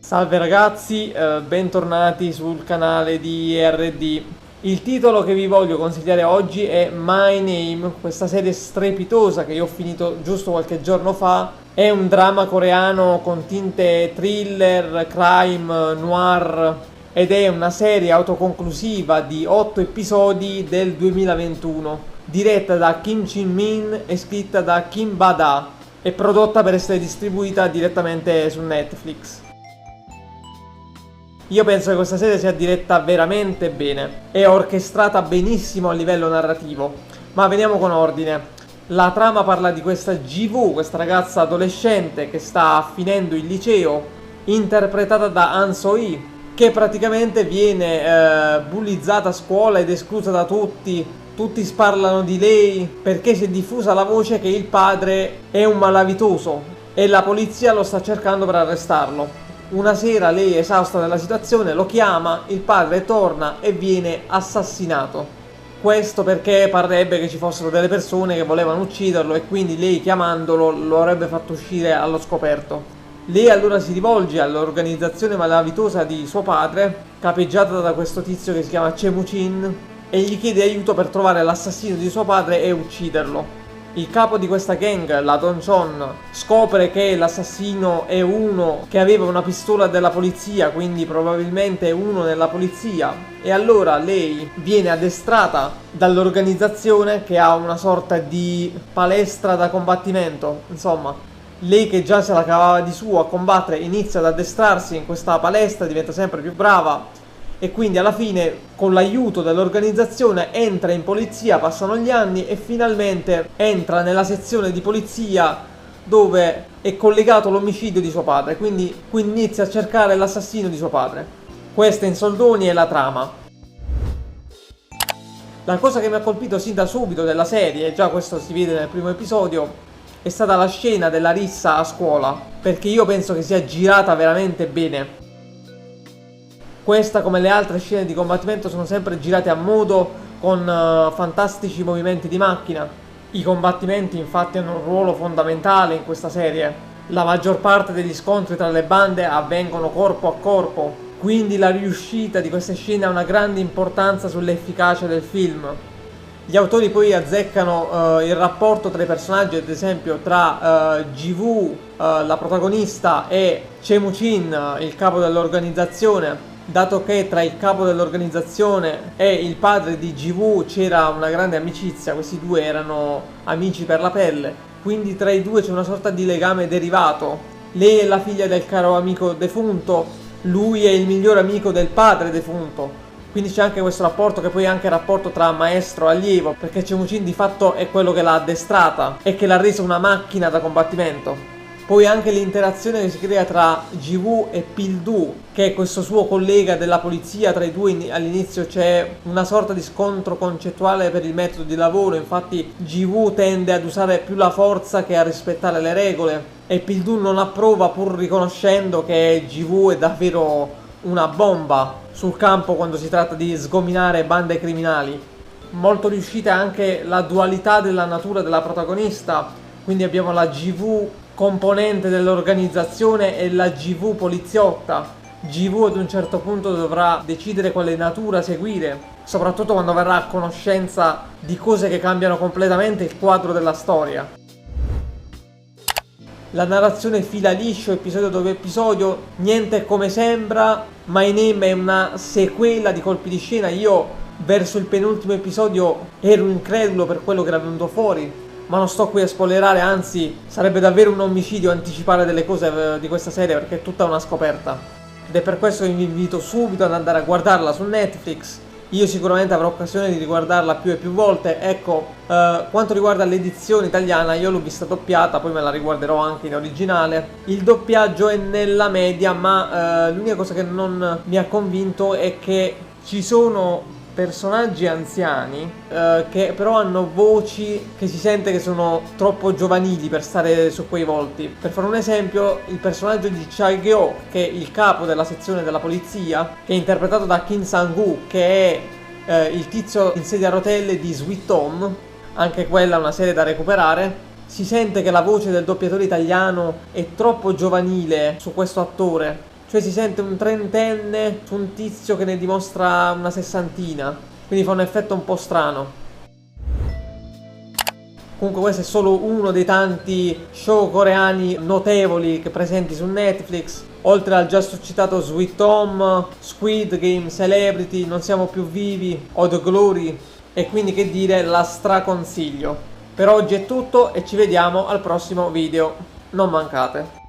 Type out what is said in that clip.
Salve ragazzi, bentornati sul canale di ERD. Il titolo che vi voglio consigliare oggi è My Name, questa serie strepitosa che io ho finito giusto qualche giorno fa. È un dramma coreano con tinte thriller, crime, noir ed è una serie autoconclusiva di 8 episodi del 2021, diretta da Kim Jin-min e scritta da Kim Ba-da e prodotta per essere distribuita direttamente su Netflix. Io penso che questa serie sia diretta veramente bene, è orchestrata benissimo a livello narrativo, ma veniamo con ordine. La trama parla di questa Ji-woo, questa ragazza adolescente che sta finendo il liceo, interpretata da Han So-hee, che praticamente viene bullizzata a scuola ed esclusa da tutti. Tutti sparlano di lei perché si è diffusa la voce che il padre è un malavitoso e la polizia lo sta cercando per arrestarlo. Una sera lei, esausta della situazione, lo chiama, il padre torna e viene assassinato. Questo perché parrebbe che ci fossero delle persone che volevano ucciderlo e quindi lei chiamandolo lo avrebbe fatto uscire allo scoperto. Lei allora si rivolge all'organizzazione malavitosa di suo padre, capeggiata da questo tizio che si chiama Chemuchin, e gli chiede aiuto per trovare l'assassino di suo padre e ucciderlo. Il capo di questa gang, la Donchon, scopre che l'assassino è uno che aveva una pistola della polizia, quindi probabilmente è uno nella polizia, e allora lei viene addestrata dall'organizzazione che ha una sorta di palestra da combattimento. Insomma, lei che già se la cavava di suo a combattere inizia ad addestrarsi in questa palestra, diventa sempre più brava e quindi alla fine con l'aiuto dell'organizzazione entra in polizia, passano gli anni e finalmente entra nella sezione di polizia dove è collegato l'omicidio di suo padre, quindi inizia a cercare l'assassino di suo padre. Questa in soldoni è la trama. La cosa che mi ha colpito sin da subito della serie, e già questo si vede nel primo episodio, è stata la scena della rissa a scuola, perché io penso che sia girata veramente bene. Questa, come le altre scene di combattimento, sono sempre girate a modo, con fantastici movimenti di macchina. I combattimenti infatti hanno un ruolo fondamentale in questa serie. La maggior parte degli scontri tra le bande avvengono corpo a corpo, quindi la riuscita di queste scene ha una grande importanza sull'efficacia del film. Gli autori poi azzeccano il rapporto tra i personaggi, ad esempio tra Ji-woo, la protagonista, e Chemuchin, il capo dell'organizzazione, dato che tra il capo dell'organizzazione e il padre di Ji-woo c'era una grande amicizia, questi due erano amici per la pelle, quindi tra i due c'è una sorta di legame derivato. Lei è la figlia del caro amico defunto, lui è il miglior amico del padre defunto, quindi c'è anche questo rapporto che poi è anche il rapporto tra maestro e allievo, perché Chemuchin di fatto è quello che l'ha addestrata e che l'ha resa una macchina da combattimento. Poi anche l'interazione che si crea tra Ji-woo e Pil-doo, che è questo suo collega della polizia. Tra i due all'inizio c'è una sorta di scontro concettuale per il metodo di lavoro, infatti Ji-woo tende ad usare più la forza che a rispettare le regole e Pil-doo non approva, pur riconoscendo che Ji-woo è davvero una bomba sul campo quando si tratta di sgominare bande criminali. Molto riuscita anche la dualità della natura della protagonista, quindi abbiamo la Ji-woo componente dell'organizzazione e la Ji-woo poliziotta. Ji-woo ad un certo punto dovrà decidere quale natura seguire, soprattutto quando verrà a conoscenza di cose che cambiano completamente il quadro della storia. La narrazione fila liscio episodio dopo episodio, niente è come sembra. My Name è una sequela di colpi di scena. Io verso il penultimo episodio ero incredulo per quello che era venuto fuori, ma non sto qui a spoilerare, anzi sarebbe davvero un omicidio anticipare delle cose di questa serie perché è tutta una scoperta. Ed è per questo che vi invito subito ad andare a guardarla su Netflix. Io sicuramente avrò occasione di riguardarla più e più volte. Ecco, quanto riguarda l'edizione italiana, io l'ho vista doppiata, poi me la riguarderò anche in originale. Il doppiaggio è nella media, ma l'unica cosa che non mi ha convinto è che ci sono personaggi anziani che però hanno voci che si sente che sono troppo giovanili per stare su quei volti. Per fare un esempio, il personaggio di Chae-gyo, che è il capo della sezione della polizia, che è interpretato da Kim Sang-woo, che è il tizio in sedia a rotelle di Sweet Home, anche quella è una serie da recuperare. Si sente che la voce del doppiatore italiano è troppo giovanile su questo attore, Cioè si sente un trentenne su un tizio che ne dimostra una sessantina. Quindi fa un effetto un po' strano. Comunque questo è solo uno dei tanti show coreani notevoli che presenti su Netflix. Oltre al già citato Sweet Home, Squid Game, Celebrity, Non siamo più vivi o The Glory. E quindi che dire, la straconsiglio. Per oggi è tutto e ci vediamo al prossimo video. Non mancate.